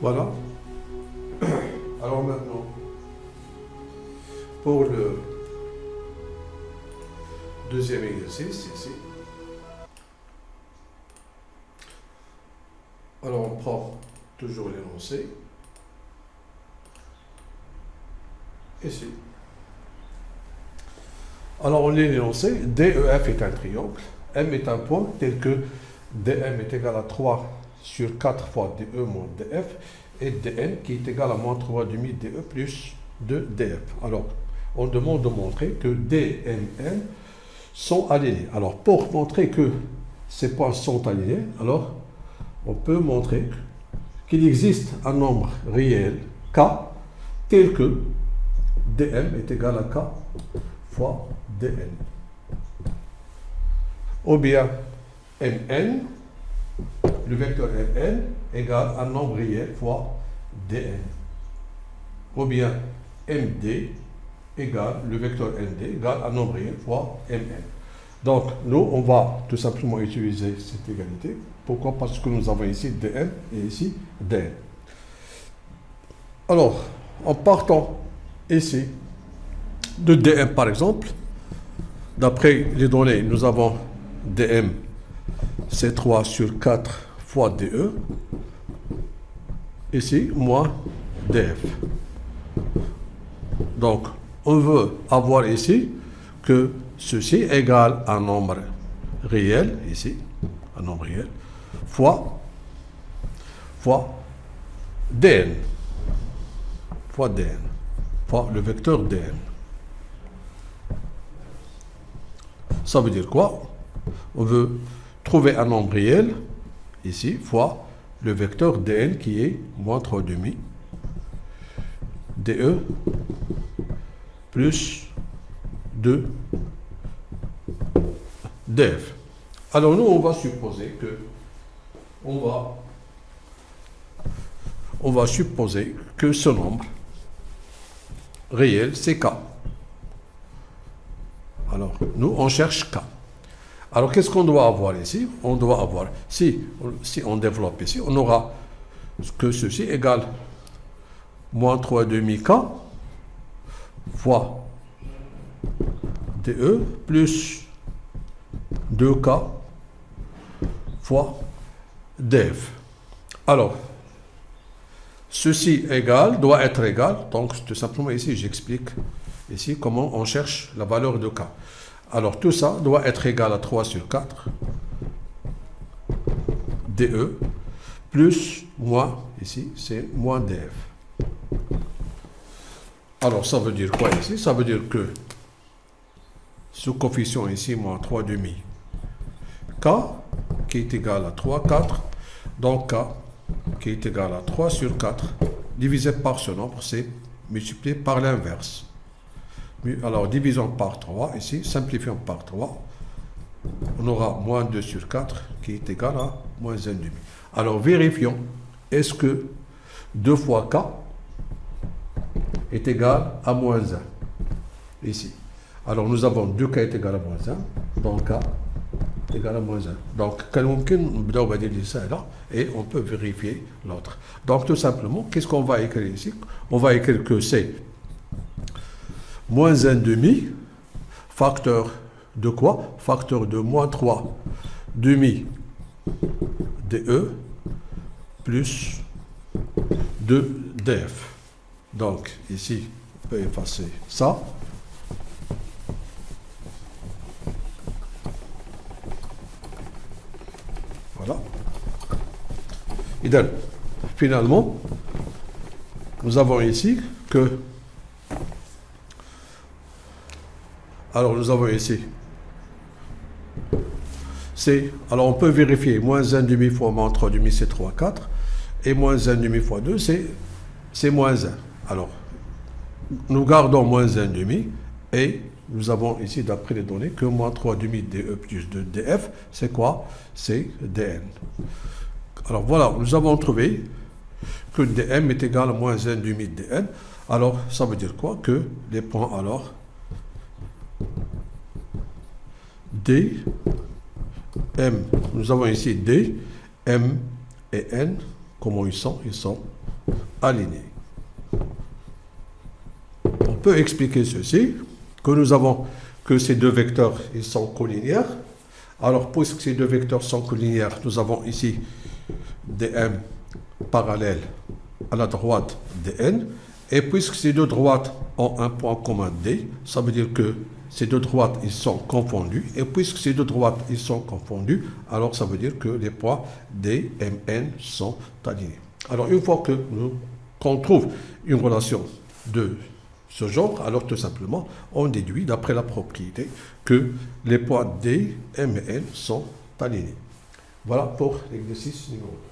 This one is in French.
Voilà. Alors maintenant, pour le deuxième exercice, ici. Alors on prend toujours l'énoncé. Ici. Alors on lit l'énoncé. DEF est un triangle. M est un point tel que DM est égal à 3 sur 4 fois DE moins DF et DN qui est égal à moins 3 demi DE plus 2 DF. Alors on demande de montrer que DMN sont alignés. Alors pour montrer que ces points sont alignés, alors on peut montrer qu'il existe un nombre réel K tel que dm est égal à K fois dn. Ou bien mn, le vecteur mn égale un nombre réel fois dn. Ou bien md égale le vecteur nd égale un nombre réel fois mn. Donc nous, on va tout simplement utiliser cette égalité. Pourquoi? Parce que nous avons ici dm et ici dn. Alors, en partant ici de dm par exemple, d'après les données, nous avons dm, c'est 3 sur 4 fois de, ici, moins df. Donc, on veut avoir ici que ceci égale un nombre réel, ici, un nombre réel, fois dn, fois le vecteur dn. Ça veut dire quoi? On veut trouver un nombre réel, ici, fois le vecteur dn qui est moins 3 demi de plus 2 df. Alors nous, on va supposer que on va supposer que ce nombre réel, c'est k. Alors, nous, on cherche k. Alors, qu'est-ce qu'on doit avoir ici? On doit avoir, si on développe ici, on aura que ceci égale moins 3 demi k fois de plus 2k fois df. Alors, ceci doit être égal, donc tout simplement ici, j'explique ici comment on cherche la valeur de k. Alors, tout ça doit être égal à 3 sur 4 de plus moins, ici, c'est moins df. Alors, ça veut dire quoi ici? Ça veut dire que ce coefficient ici, moins 3 demi, k, qui est égal à 3, 4, donc k, qui est égal à 3 sur 4, divisé par ce nombre, c'est multiplié par l'inverse. Alors, divisons par 3, ici, simplifions par 3, on aura moins 2 sur 4, qui est égal à moins 1,5. Alors, vérifions, est-ce que 2 fois k est égal à moins 1, ici. Alors, nous avons 2k est égal à moins 1, donc k est égal à moins 1. Donc, on va dire ça là, et on peut vérifier l'autre. Donc, tout simplement, qu'est-ce qu'on va écrire ici? On va écrire que c'est moins 1,5, facteur de quoi? Facteur de moins 3 demi de plus 2 df. Donc, ici, on peut effacer ça. Voilà. Et donc, finalement, nous avons ici que... Alors, nous avons ici... Alors, on peut vérifier. Moins 1,5 fois moins 3 demi, c'est 3, 4. Et moins 1,5 fois 2, c'est moins 1. Alors, nous gardons moins 1,5 et nous avons ici, d'après les données, que moins 3 demi de plus 2 df, c'est quoi? C'est dn. Alors voilà, nous avons trouvé que dm est égal à moins 1,5 dn. Alors, ça veut dire quoi? Que les points, alors, d, m, nous avons ici d, m et n, comment ils sont? Ils sont alignés. On peut expliquer ceci, que nous avons que ces deux vecteurs, ils sont collinéaires. Alors, puisque ces deux vecteurs sont collinéaires, nous avons ici dm parallèle à la droite dn. Et puisque ces deux droites ont un point commun d, ça veut dire que ces deux droites, ils sont confondus. Et puisque ces deux droites, ils sont confondus, alors ça veut dire que les points d, m, n sont alignés. Alors, une fois qu'on trouve une relation de ce genre, alors tout simplement, on déduit d'après la propriété que les points D, M et N sont alignés. Voilà pour l'exercice numéro 2.